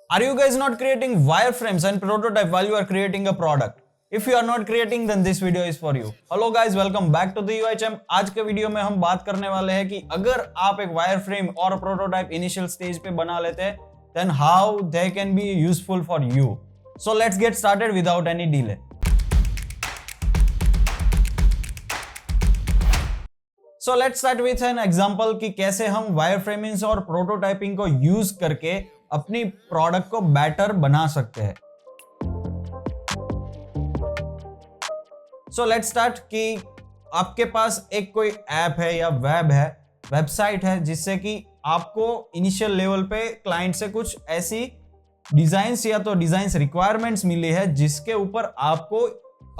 Are you guys not creating wireframes and prototype while you are creating a product? If you are not creating, then this video is for you. Hello guys, welcome back to the UI Champ. आज के video में हम बात करने वाले हैं कि अगर आप एक वायरफ्रेम और प्रोटोटाइप इनिशियल स्टेज पे बना लेते हैं, then how they can be useful for you. So let's get started without any delay. So let's start with an example कि कैसे हम वायरफ्रेमिंग और प्रोटोटाइपिंग को यूज करके अपनी प्रोडक्ट को बेटर बना सकते हैं. So let's start कि आपके पास एक कोई ऐप है या वेबसाइट है जिससे कि आपको इनिशियल लेवल पे क्लाइंट से कुछ ऐसी डिजाइन्स या तो डिजाइन्स रिक्वायरमेंट्स मिली है जिसके ऊपर आपको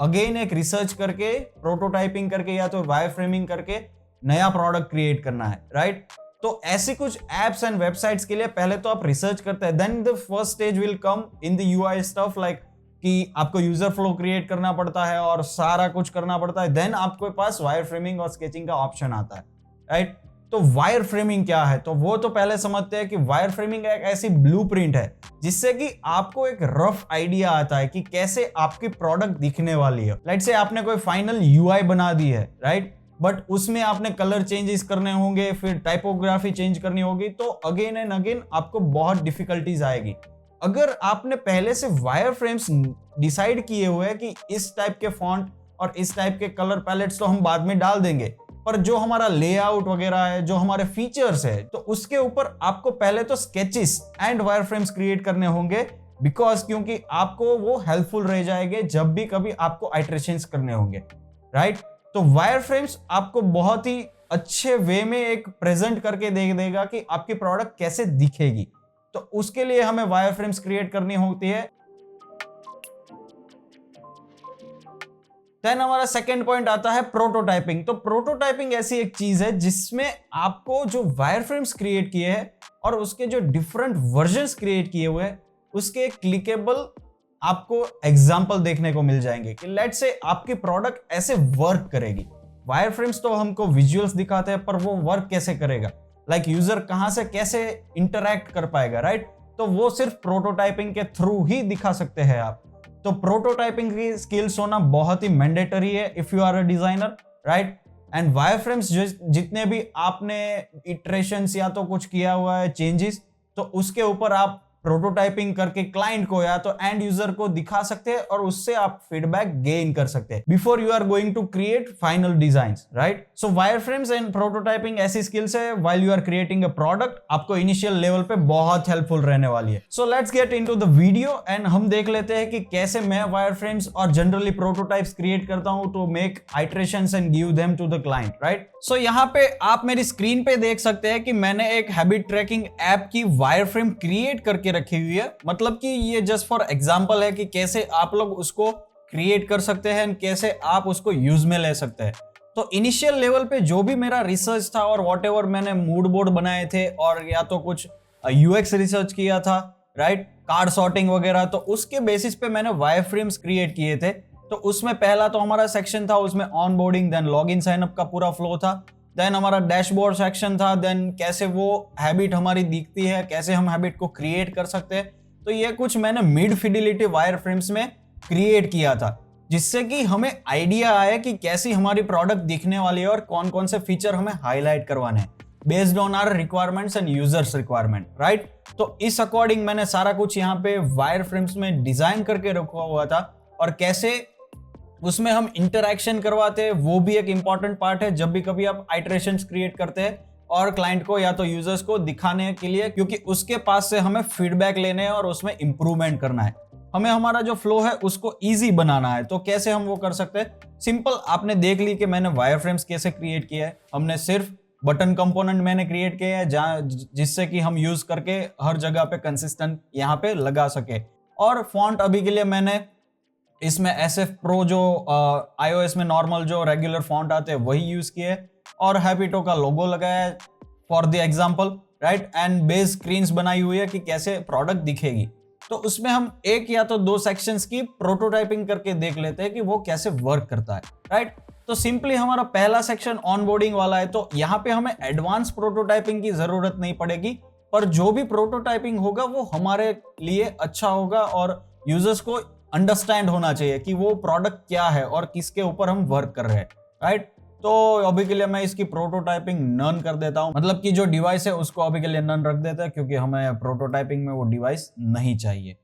अगेन एक रिसर्च करके प्रोटोटाइपिंग करके या तो वायरफ्रेमिंग करके नया प्रोडक्ट क्रिएट करना है, राइट? तो ऐसी कुछ एप्स एंड वेबसाइट्स के लिए पहले तो आप रिसर्च करते हैं, then the first stage will come in the UI stuff like कि आपको यूजर फ्लो क्रिएट करना पड़ता है और सारा कुछ करना पड़ता है. देन आपके पास वायर फ्रेमिंग और स्केचिंग का ऑप्शन आता है, राइट? तो वायर फ्रेमिंग क्या है, तो वो तो पहले समझते हैं कि वायर फ्रेमिंग एक ऐसी ब्लूप्रिंट है जिससे कि आपको एक रफ आइडिया आता है कि कैसे आपकी प्रोडक्ट दिखने वाली है. लेट्स से आपने कोई फाइनल यूआई बना दी है, राइट? बट उसमें आपने कलर चेंजेस करने होंगे, फिर टाइपोग्राफी चेंज करनी होगी, तो अगेन एंड अगेन आपको बहुत डिफिकल्टीज आएगी. अगर आपने पहले से वायर फ्रेम्स डिसाइड किए हुए हैं कि इस टाइप के फॉन्ट और इस टाइप के कलर पैलेट्स तो हम बाद में डाल देंगे, पर जो हमारा लेआउट वगैरह है, जो हमारे फीचर्स है, तो उसके ऊपर आपको पहले तो sketches and wire frames create करने होंगे क्योंकि आपको वो हेल्पफुल रह जाएंगे जब भी कभी आपको आइटरेशंस करने होंगे, राइट? तो वायर फ्रेम्स आपको बहुत ही अच्छे वे में एक प्रेजेंट करके दे देगा कि आपकी प्रोडक्ट कैसे दिखेगी. तो उसके लिए हमें वायर फ्रेम्स क्रिएट करनी होती है. देन हमारा सेकंड पॉइंट आता है प्रोटोटाइपिंग. तो प्रोटोटाइपिंग ऐसी एक चीज है जिसमें आपको जो वायर फ्रेम्स क्रिएट किए हैं और उसके जो डिफरेंट वर्जन्स क्रिएट किए हुए हैं उसके क्लिकेबल आपको एग्जाम्पल देखने को मिल जाएंगे कि लेट्स से आपकी प्रोडक्ट ऐसे वर्क करेगी. वायर फ्रेम्स तो हमको विजुअल्स दिखाते हैं, पर वो वर्क कैसे करेगा, लाइक यूजर कहां से कैसे इंटरैक्ट कर पाएगा, राइट? तो वो सिर्फ प्रोटोटाइपिंग के थ्रू ही दिखा सकते हैं आप. तो प्रोटोटाइपिंग की स्किल्स होना बहुत ही मैंडेटरी है if you are a designer, right? And wireframes जितने भी आपने इटरेशंस या तो कुछ किया हुआ है चेंजेस, तो उसके ऊपर आप प्रोटोटाइपिंग करके क्लाइंट को या तो एंड यूजर को दिखा सकते हैं और उससे आप फीडबैक गेन कर सकते हैं before you are going to create final designs, right? So wireframes and prototyping ऐसी स्किल्स है while you are creating a product, आपको इनिशियल लेवल पे बहुत हेल्पफुल रहने वाली है. So let's get into the video and हम देख लेते हैं कि कैसे मैं वायर फ्रेम्स और जनरली प्रोटोटाइप्स क्रिएट करता हूं to make iterations and give them to the client, right? So यहाँ पे आप मेरी स्क्रीन पे देख सकते हैं कि मैंने एक हैबिट ट्रैकिंग ऐप की वायर फ्रेम क्रिएट करके रखी हुई है. मतलब कि ये जस्ट फॉर एग्जांपल है कि कैसे आप लोग उसको क्रिएट कर सकते हैं, कैसे आप उसको यूज में ले सकते हैं. तो इनिशियल लेवल पे जो भी मेरा रिसर्च था और व्हाटएवर मैंने मूड बोर्ड बनाए थे और या तो कुछ यूएक्स रिसर्च किया था, राइट, कार्ड सॉर्टिंग वगैरह, तो उसके बेसिस पे मैंने वायर फ्रेम्स क्रिएट किए थे. तो उसमें पहला तो हमारा सेक्शन था, उसमें onboarding, then login sign up का पूरा फ्लो था, देन हमारा डैशबोर्ड सेक्शन था, देन कैसे वो हैबिट हमारी दिखती है, कैसे हम हैबिट को क्रिएट कर सकते हैं. तो ये कुछ मैंने मिड फिडिलिटी वायर फ्रेम्स में क्रिएट किया था जिससे कि हमें आइडिया आया कि कैसी हमारी प्रोडक्ट दिखने वाली है और कौन कौन से फीचर हमें हाईलाइट करवाने हैं based on our requirements and users requirement, right? तो इस अकॉर्डिंग मैंने सारा कुछ यहाँ पे वायर फ्रेम्स में डिजाइन करके रखा हुआ था और कैसे उसमें हम इंटरैक्शन करवाते हैं वो भी एक इंपॉर्टेंट पार्ट है जब भी कभी आप आइटरेशंस क्रिएट करते हैं और क्लाइंट को या तो यूजर्स को दिखाने के लिए, क्योंकि उसके पास से हमें फीडबैक लेने हैं और उसमें इंप्रूवमेंट करना है. हमें हमारा जो फ्लो है उसको इजी बनाना है. तो कैसे हम वो कर सकते हैं? सिंपल, आपने देख ली कि मैंने वायर फ्रेम्स कैसे क्रिएट किया है. हमने सिर्फ बटन कंपोनेंट मैंने क्रिएट किया है जिससे कि हम यूज करके हर जगह पे कंसिस्टेंट यहाँ पे लगा सके. और फॉन्ट अभी के लिए मैंने इसमें SF Pro जो iOS में नॉर्मल जो रेगुलर फॉन्ट आते हैं वही यूज किए और हैबिटो का लोगो लगाया है for the example, right? And base screens बनाई हुई है कि कैसे प्रोडक्ट दिखेगी. तो उसमें हम एक या तो दो सेक्शंस की प्रोटोटाइपिंग करके देख लेते हैं कि वो कैसे वर्क करता है, राइट? तो सिंपली हमारा पहला सेक्शन ऑनबोर्डिंग वाला है. तो यहाँ पे हमें एडवांस प्रोटोटाइपिंग की जरूरत नहीं पड़ेगी पर जो भी प्रोटोटाइपिंग होगा वो हमारे लिए अच्छा होगा और यूजर्स को अंडरस्टैंड होना चाहिए कि वो प्रोडक्ट क्या है और किसके ऊपर हम वर्क कर रहे हैं, राइट। तो अभी के लिए मैं इसकी प्रोटोटाइपिंग नन कर देता हूं, मतलब कि जो डिवाइस है उसको अभी के लिए नन रख देते हैं क्योंकि हमें प्रोटोटाइपिंग में वो डिवाइस नहीं चाहिए,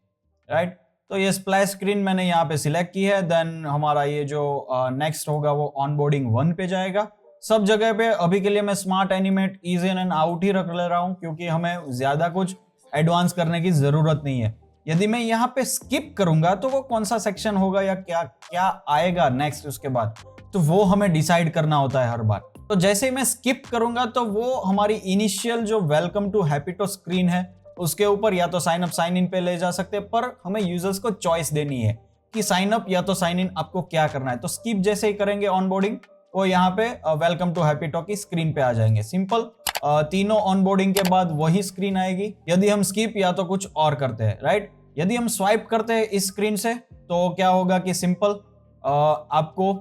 राइट। तो ये स्प्लैश स्क्रीन मैंने यहाँ पे सिलेक्ट की है। देन हमारा ये जो नेक्स्ट होगा वो ऑनबोर्डिंग 1 पे जाएगा। सब जगह पे अभी के लिए मैं smart animate is in and out ही रख ले रहा हूँ क्योंकि हमें ज्यादा कुछ एडवांस करने की जरूरत नहीं है। यदि मैं यहाँ पे स्किप करूंगा तो वो कौन सा सेक्शन होगा या क्या क्या आएगा नेक्स्ट उसके बाद, तो वो हमें डिसाइड करना होता है हर बार। तो जैसे ही मैं स्किप करूंगा तो वो हमारी इनिशियल जो वेलकम टू हैप्पीटो स्क्रीन है उसके ऊपर या तो साइन अप साइन इन पे ले जा सकते हैं, पर हमें यूजर्स को चॉइस देनी है कि साइन अप या तो साइन इन आपको क्या करना है। तो स्किप जैसे ही करेंगे ऑनबोर्डिंग, वो यहाँ पे वेलकम टू हैप्पीटो की स्क्रीन पे आ जाएंगे। सिंपल, तीनों ऑनबोर्डिंग के बाद वही स्क्रीन आएगी यदि हम स्किप या तो कुछ और करते हैं, राइट। यदि हम स्वाइप करते हैं इस स्क्रीन से तो क्या होगा कि सिंपल आपको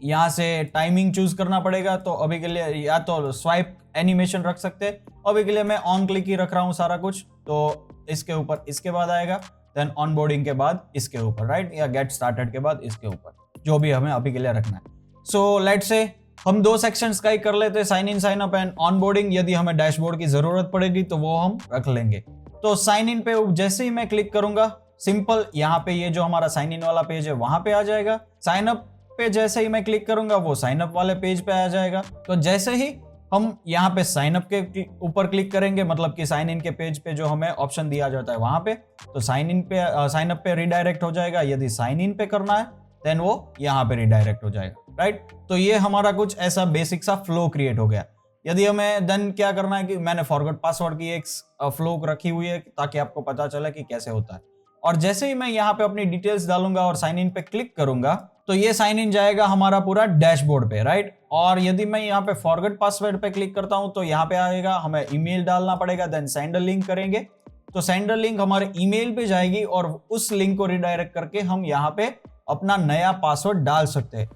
यहाँ से टाइमिंग चूज करना पड़ेगा। तो अभी के लिए या तो स्वाइप एनिमेशन रख सकते हैं, अभी के लिए मैं ऑन क्लिक ही रख रहा हूँ सारा कुछ। तो इसके ऊपर इसके बाद आएगा, देन ऑनबोर्डिंग के बाद इसके ऊपर, राइट, या गेट स्टार्टेड के बाद इसके ऊपर, जो भी हमें अभी के लिए रखना है। सो लेट्स से हम 2 सेक्शंस का ही कर लेते हैं, sign in sign up and onboarding. यदि हमें डैशबोर्ड की जरूरत पड़ेगी तो वो हम रख लेंगे। तो साइन इन पे जैसे ही मैं क्लिक करूंगा, सिंपल यहाँ पे ये जो हमारा साइन इन वाला पेज है वहां पे आ जाएगा। साइन अप पे जैसे ही मैं क्लिक करूंगा वो साइन अप वाले पेज पे आ जाएगा। तो जैसे ही हम यहाँ पे साइन अप के ऊपर क्लिक करेंगे, मतलब कि साइन इन के पेज पे जो हमें ऑप्शन दिया जाता है वहां पे, तो साइन अप पे रिडायरेक्ट हो जाएगा। यदि साइन इन पे करना है देन वो यहाँ पे रिडायरेक्ट हो जाएगा, राइट। तो ये हमारा कुछ ऐसा बेसिक सा फ्लो क्रिएट हो गया। यदि हमें देन क्या करना है कि मैंने फॉरगॉट पासवर्ड की एक फ्लो रखी हुई है ताकि आपको पता चले कि कैसे होता है। और जैसे ही मैं यहाँ पे अपनी डिटेल्स डालूंगा और साइन इन पे क्लिक करूंगा तो ये साइन इन जाएगा हमारा पूरा डैशबोर्ड पे, राइट। और यदि मैं यहाँ पे फॉरगॉट पासवर्ड पे क्लिक करता हूं तो यहाँ पे आएगा, हमें ईमेल डालना पड़ेगा, देन सेंड लिंक करेंगे तो सेंड लिंक हमारे ईमेल पे जाएगी और उस लिंक को रिडायरेक्ट करके हम यहाँ पे अपना नया पासवर्ड डाल सकते हैं।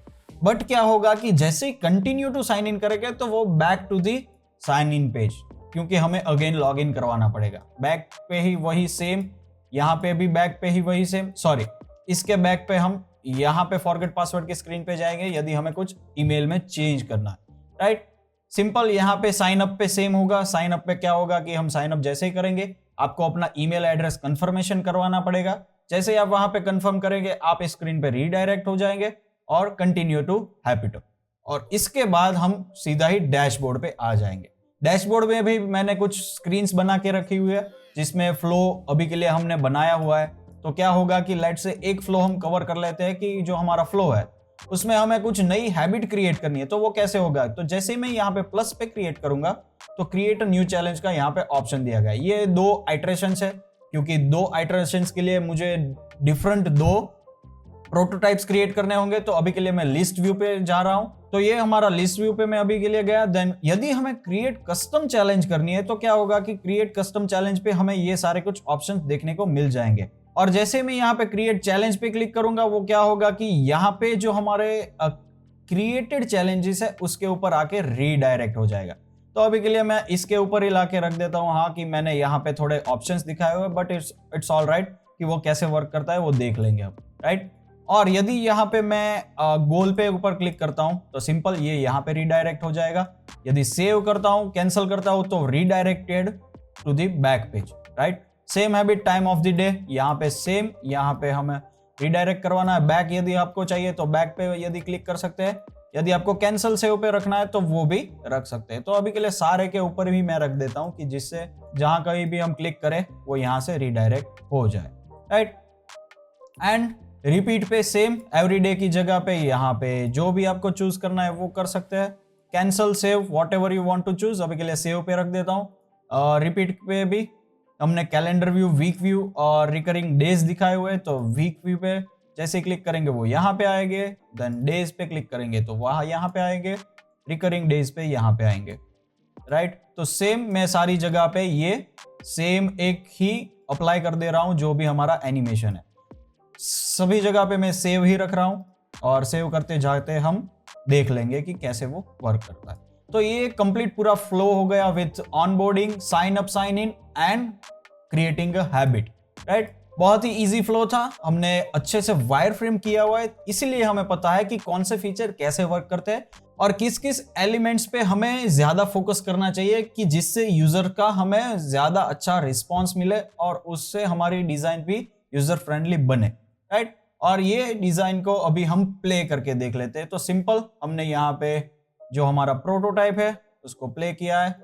बट क्या होगा कि जैसे ही कंटिन्यू टू साइन इन करेंगे तो वो back to the sign in page, क्योंकि हमें अगेन लॉग इन करवाना पड़ेगा। बैक पे ही वही सेम, यहाँ पे भी बैक पे ही वही सेम, सॉरी इसके बैक पे हम यहाँ पे फॉरगेट पासवर्ड की स्क्रीन पे जाएंगे यदि हमें कुछ ईमेल में चेंज करना है, राइट। सिंपल, यहाँ पे साइन अप पे सेम होगा। साइन अप पे क्या होगा कि हम साइन अप जैसे ही करेंगे आपको अपना ईमेल एड्रेस कंफर्मेशन करवाना पड़ेगा। जैसे ही आप वहां पे कंफर्म करेंगे आप इस स्क्रीन पे रीडायरेक्ट हो जाएंगे और कंटिन्यू टू हैप्पीटो, और इसके बाद हम सीधा ही डैशबोर्ड पे आ जाएंगे। डैशबोर्ड में भी मैंने कुछ स्क्रीन्स बना के रखी हुई है जिसमें फ्लो अभी के लिए हमने बनाया हुआ है। तो क्या होगा कि लेट से एक फ्लो हम कवर कर लेते हैं कि जो हमारा फ्लो है उसमें हमें कुछ नई हैबिट क्रिएट करनी है। तो वो कैसे होगा, तो जैसे ही मैं यहाँ पे प्लस पे क्रिएट करूंगा तो क्रिएट अ न्यू चैलेंज का यहाँ पे ऑप्शन दिया गया है। ये 2 आइटरेशंस है, क्योंकि 2 आइटरेशंस के लिए मुझे डिफरेंट 2 प्रोटोटाइप्स क्रिएट करने होंगे। तो अभी के लिए मैं लिस्ट व्यू पे जा रहा हूं, तो ये हमारा लिस्ट व्यू पे मैं अभी के लिए गया। देन यदि हमें क्रिएट कस्टम चैलेंज करनी है तो क्या होगा कि क्रिएट कस्टम चैलेंज पे हमें ये सारे कुछ ऑप्शंस देखने को मिल जाएंगे। और जैसे मैं यहाँ पे क्रिएट चैलेंज पे क्लिक करूंगा वो क्या होगा कि यहाँ पे जो हमारे क्रिएटेड चैलेंजेस है उसके ऊपर आके रीडायरेक्ट हो जाएगा। तो अभी के लिए मैं इसके ऊपर ही लाके रख देता हूँ, हाँ, कि मैंने यहाँ पे थोड़े ऑप्शंस दिखाए हुए, बट इट्स ऑल राइट कि वो कैसे वर्क करता है वो देख लेंगे हम, राइट। और यदि यहाँ पे मैं गोल पे ऊपर क्लिक करता हूँ तो सिंपल ये यहाँ पे रीडायरेक्ट हो जाएगा। यदि सेव करता हूँ, कैंसिल करता हूँ तो redirected to the back page, right. Same habit, time of the day, यहाँ पे सेम, यहाँ पे हमें रीडायरेक्ट करवाना है। बैक यदि आपको चाहिए तो बैक पे यदि क्लिक कर सकते हैं, यदि आपको कैंसिल सेव पे रखना है तो वो भी रख सकते हैं। तो अभी के लिए सारे के ऊपर भी मैं रख देता हूँ कि जिससे जहां कहीं भी हम क्लिक करें वो यहाँ से रीडायरेक्ट हो जाए, राइट। एंड रिपीट पे सेम, एवरीडे की जगह पे यहाँ पे जो भी आपको चूज करना है वो कर सकते हैं। Cancel save, whatever you want to choose, अभी के लिए सेव पे रख देता हूँ। रिपीट पे भी हमने कैलेंडर व्यू, वीक व्यू और रिकरिंग डेज दिखाए हुए, तो वीक व्यू पे जैसे क्लिक करेंगे वो यहाँ पे आएंगे, देन डेज पे क्लिक करेंगे तो वहाँ यहाँ पे आएंगे, रिकरिंग डेज पे यहाँ पे आएंगे, राइट। तो सेम मैं सारी जगह पे ये सेम एक ही अप्लाई कर दे रहा हूँ, जो भी हमारा एनिमेशन है सभी जगह पे मैं सेव ही रख रहा हूँ, और सेव करते जाते हम देख लेंगे कि कैसे वो वर्क करता है। तो ये कंप्लीट पूरा फ्लो हो गया with onboarding, sign up, sign in and creating a habit, right. बहुत ही इजी फ्लो था, हमने अच्छे से वायर फ्रेम किया हुआ है, इसीलिए हमें पता है कि कौन से फीचर कैसे वर्क करते हैं और किस किस एलिमेंट्स पे हमें ज्यादा फोकस करना चाहिए कि जिससे यूजर का हमें ज्यादा अच्छा रिस्पॉन्स मिले और उससे हमारी डिजाइन भी यूजर फ्रेंडली बने, राइट। और ये डिजाइन को अभी हम प्ले करके देख लेते हैं। तो सिंपल, हमने यहाँ पे जो हमारा प्रोटोटाइप है उसको प्ले किया है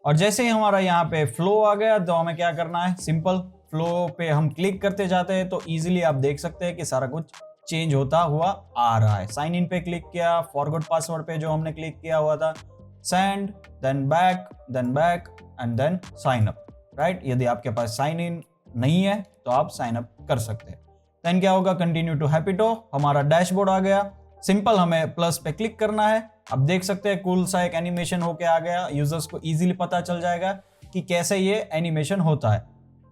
और जैसे ही हमारा यहाँ पे फ्लो आ गया तो हमें क्या करना है, सिंपल फ्लो पे हम क्लिक करते जाते हैं तो इजीली आप देख सकते हैं कि सारा कुछ चेंज होता हुआ आ रहा है। साइन इन पे क्लिक किया, फॉरगॉट पासवर्ड पे जो हमने क्लिक किया हुआ था, send, then back and then sign up, right. यदि आपके पास साइन इन नहीं है तो आप साइन अप कर सकते हैं। देन क्या होगा, कंटिन्यू टू हैप्पीटो, हमारा डैशबोर्ड आ गया। सिंपल हमें प्लस पे क्लिक करना है, आप देख सकते हैं कूल सा एक एनिमेशन होके आ गया, यूजर्स को इजीली पता चल जाएगा कि कैसे ये एनिमेशन होता है।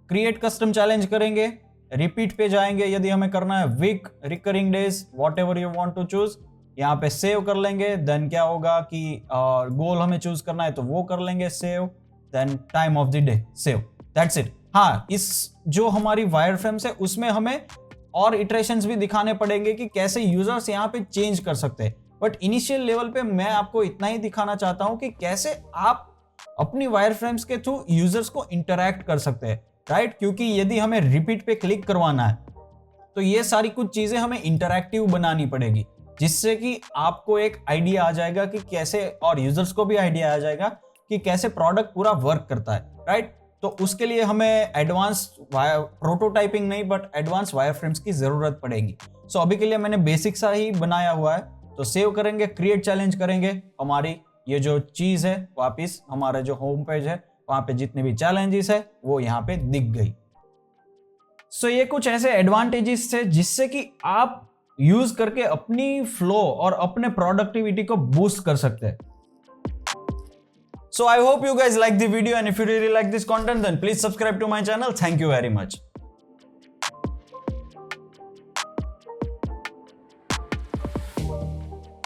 क्रिएट कस्टम चैलेंज करेंगे, रिपीट पे जाएंगे यदि हमें करना है, week, recurring days, whatever you want to choose, यहाँ पे सेव कर लेंगे। देन क्या होगा कि गोल हमें चूज करना है तो वो कर लेंगे save, then time of the day save, that's it. हाँ, इस जो हमारी वायर फ्रेम्स है उसमें हमें और इटरेशंस भी दिखाने पड़ेंगे कि कैसे यूजर्स यहाँ पे चेंज कर सकते हैं, बट इनिशियल लेवल पे मैं आपको इतना ही दिखाना चाहता हूँ कि कैसे आप अपनी वायर फ्रेम्स के थ्रू यूजर्स को इंटरैक्ट कर सकते हैं, राइट। क्योंकि यदि हमें रिपीट पे क्लिक करवाना है तो ये सारी कुछ चीजें हमें इंटरैक्टिव बनानी पड़ेगी, जिससे कि आपको एक आइडिया आ जाएगा कि कैसे, और यूजर्स को भी आइडिया आ जाएगा कि कैसे प्रोडक्ट पूरा वर्क करता है, राइट। तो उसके लिए हमें एडवांस प्रोटोटाइपिंग नहीं बट एडवांस वायर फ्रेम्स की जरूरत पड़ेगी। सो अभी के लिए मैंने बेसिक सा ही बनाया हुआ है। तो सेव करेंगे, क्रिएट चैलेंज करेंगे, हमारी ये जो चीज है वापिस हमारा जो होम पेज है वहां पे जितने भी चैलेंजेस है वो यहाँ पे दिख गई। सो ये कुछ ऐसे एडवांटेजेस थे जिससे कि आप यूज करके अपनी फ्लो और अपने प्रोडक्टिविटी को बूस्ट कर सकते हैं। So I hope you guys like the video, and if you really like this content then please subscribe to my channel. Thank you very much.